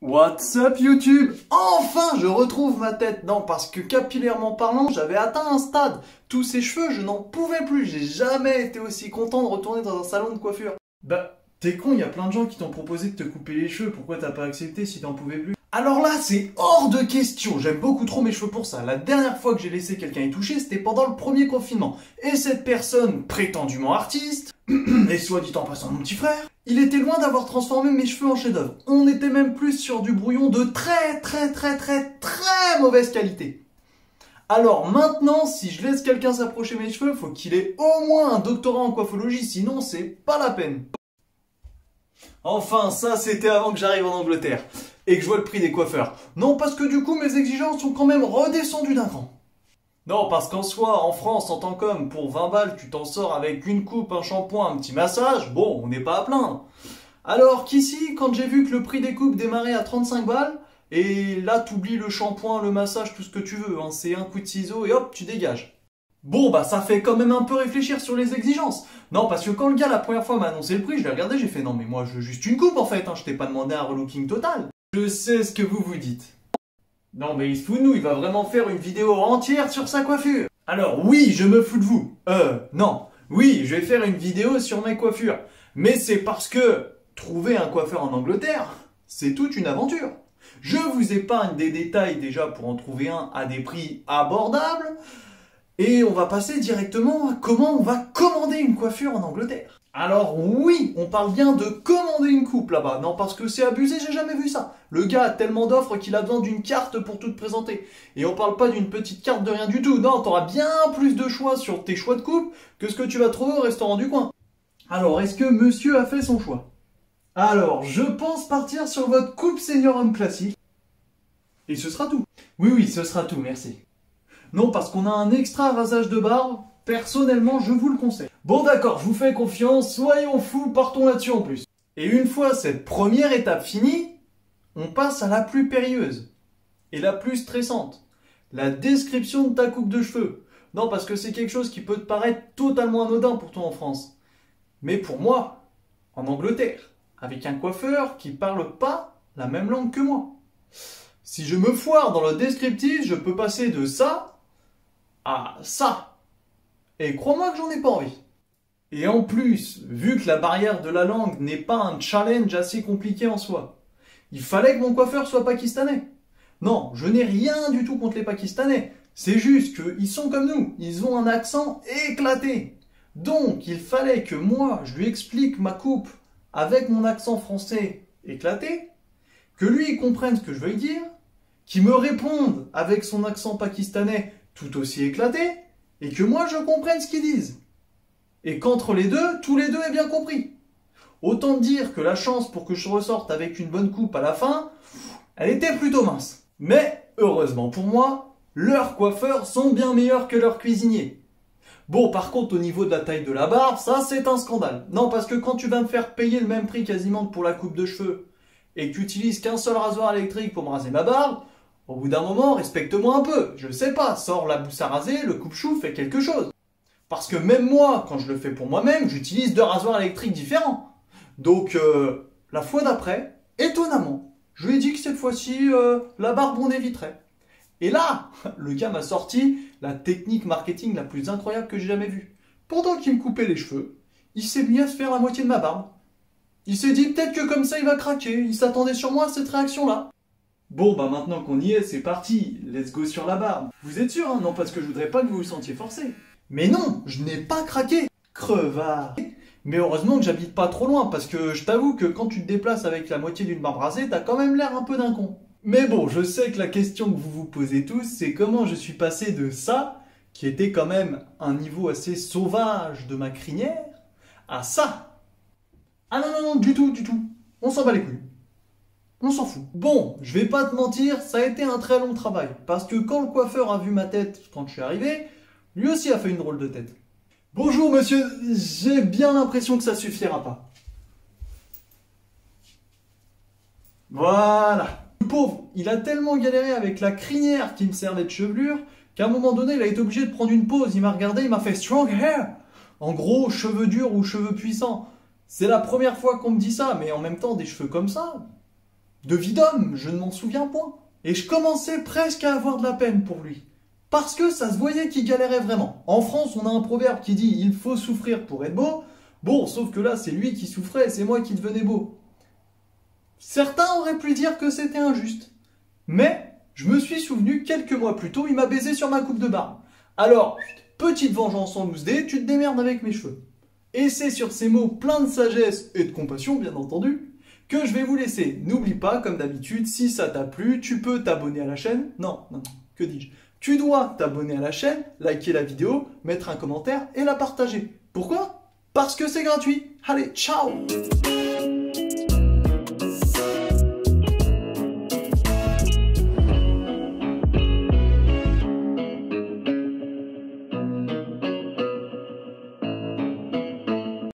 What's up YouTube? Enfin je retrouve ma tête. Non, parce que capillairement parlant, j'avais atteint un stade. Tous ces cheveux, je n'en pouvais plus. J'ai jamais été aussi content de retourner dans un salon de coiffure. Bah, t'es con, il y a plein de gens qui t'ont proposé de te couper les cheveux. Pourquoi t'as pas accepté si t'en pouvais plus? Alors là, c'est hors de question. J'aime beaucoup trop mes cheveux pour ça. La dernière fois que j'ai laissé quelqu'un y toucher, c'était pendant le premier confinement. Et cette personne, prétendument artiste, et soit dit en passant mon petit frère, il était loin d'avoir transformé mes cheveux en chef-d'œuvre. On était même plus sur du brouillon de très mauvaise qualité. Alors maintenant, si je laisse quelqu'un s'approcher mes cheveux, faut qu'il ait au moins un doctorat en coiffologie, sinon c'est pas la peine. Enfin, ça c'était avant que j'arrive en Angleterre et que je vois le prix des coiffeurs. Non, parce que du coup mes exigences sont quand même redescendues d'un cran. Non, parce qu'en soi, en France, en tant qu'homme, pour 20 balles, tu t'en sors avec une coupe, un shampoing, un petit massage, bon, on n'est pas à plaindre. Alors qu'ici, quand j'ai vu que le prix des coupes démarrait à 35 balles, et là, t'oublies le shampoing, le massage, tout ce que tu veux, hein, c'est un coup de ciseau et hop, tu dégages. Bon, bah ça fait quand même un peu réfléchir sur les exigences. Non, parce que quand le gars, la première fois, m'a annoncé le prix, je l'ai regardé, j'ai fait non, mais moi, je veux juste une coupe en fait, hein, je t'ai pas demandé un relooking total. Je sais ce que vous vous dites. Non mais il se fout de nous, il va vraiment faire une vidéo entière sur sa coiffure. Alors oui, je me fous de vous. Non. Oui, je vais faire une vidéo sur mes coiffures. Mais c'est parce que trouver un coiffeur en Angleterre, c'est toute une aventure. Je vous épargne des détails déjà pour en trouver un à des prix abordables. Et on va passer directement à comment on va commander une coiffure en Angleterre. Alors oui, on parle bien de commander une coupe là-bas. Non, parce que c'est abusé, j'ai jamais vu ça. Le gars a tellement d'offres qu'il a besoin d'une carte pour tout te présenter. Et on parle pas d'une petite carte de rien du tout. Non, t'auras bien plus de choix sur tes choix de coupe que ce que tu vas trouver au restaurant du coin. Alors, est-ce que monsieur a fait son choix? Alors, je pense partir sur votre coupe senior homme classique. Et ce sera tout. Oui, ce sera tout, merci. Non, parce qu'on a un extra rasage de barbe. Personnellement, je vous le conseille. Bon d'accord, je vous fais confiance, soyons fous, partons là-dessus en plus. Et une fois cette première étape finie, on passe à la plus périlleuse et la plus stressante. La description de ta coupe de cheveux. Non, parce que c'est quelque chose qui peut te paraître totalement anodin pour toi en France. Mais pour moi, en Angleterre, avec un coiffeur qui parle pas la même langue que moi. Si je me foire dans le descriptif, je peux passer de ça à ça. Et crois-moi que j'en ai pas envie. Et en plus, vu que la barrière de la langue n'est pas un challenge assez compliqué en soi, il fallait que mon coiffeur soit pakistanais. Non, je n'ai rien du tout contre les Pakistanais. C'est juste qu'ils sont comme nous, ils ont un accent éclaté. Donc, il fallait que moi, je lui explique ma coupe avec mon accent français éclaté, que lui, il comprenne ce que je veux dire, qu'il me réponde avec son accent pakistanais tout aussi éclaté, et que moi, je comprenne ce qu'ils disent. Et qu'entre les deux, tous les deux aient bien compris. Autant dire que la chance pour que je ressorte avec une bonne coupe à la fin, elle était plutôt mince. Mais, heureusement pour moi, leurs coiffeurs sont bien meilleurs que leurs cuisiniers. Bon, par contre, au niveau de la taille de la barbe, ça c'est un scandale. Non, parce que quand tu vas me faire payer le même prix quasiment que pour la coupe de cheveux, et que tu utilises qu'un seul rasoir électrique pour me raser ma barbe, au bout d'un moment, respecte-moi un peu. Je sais pas, sors la mousse à raser, le coupe-chou, fais quelque chose. Parce que même moi, quand je le fais pour moi-même, j'utilise 2 rasoirs électriques différents. Donc, la fois d'après, étonnamment, je lui ai dit que cette fois-ci, la barbe on éviterait. Et là, le gars m'a sorti la technique marketing la plus incroyable que j'ai jamais vue. Pendant qu'il me coupait les cheveux, il s'est mis à se faire la moitié de ma barbe. Il s'est dit peut-être que comme ça il va craquer, il s'attendait sûrement à cette réaction-là. Bon, bah maintenant qu'on y est, c'est parti, let's go sur la barbe. Vous êtes sûr, hein? Non, parce que je voudrais pas que vous vous sentiez forcé. Mais non, je n'ai pas craqué. Crevard. Mais heureusement que j'habite pas trop loin, parce que je t'avoue que quand tu te déplaces avec la moitié d'une barbe rasée, t'as quand même l'air un peu d'un con. Mais bon, je sais que la question que vous vous posez tous, c'est comment je suis passé de ça, qui était quand même un niveau assez sauvage de ma crinière, à ça. Ah non, du tout. On s'en bat les couilles. On s'en fout. Bon, je vais pas te mentir, ça a été un très long travail. Parce que quand le coiffeur a vu ma tête quand je suis arrivé, lui aussi a fait une drôle de tête. Bonjour monsieur, j'ai bien l'impression que ça suffira pas. Voilà. Le pauvre, il a tellement galéré avec la crinière qui me servait de chevelure, qu'à un moment donné, il a été obligé de prendre une pause. Il m'a regardé, il m'a fait strong hair. En gros, cheveux durs ou cheveux puissants. C'est la première fois qu'on me dit ça, mais en même temps, des cheveux comme ça, De vie d'homme, je ne m'en souviens point. Et je commençais presque à avoir de la peine pour lui. Parce que ça se voyait qu'il galérait vraiment. En France, on a un proverbe qui dit « il faut souffrir pour être beau ». Bon, sauf que là, c'est lui qui souffrait et c'est moi qui devenais beau. Certains auraient pu dire que c'était injuste. Mais je me suis souvenu, quelques mois plus tôt, il m'a baisé sur ma coupe de barbe. Alors, petite vengeance en loose dé, tu te démerdes avec mes cheveux. Et c'est sur ces mots pleins de sagesse et de compassion, bien entendu, que je vais vous laisser. N'oublie pas, comme d'habitude, si ça t'a plu, tu peux t'abonner à la chaîne. Non, que dis-je? Tu dois t'abonner à la chaîne, liker la vidéo, mettre un commentaire et la partager. Pourquoi? Parce que c'est gratuit. Allez, ciao!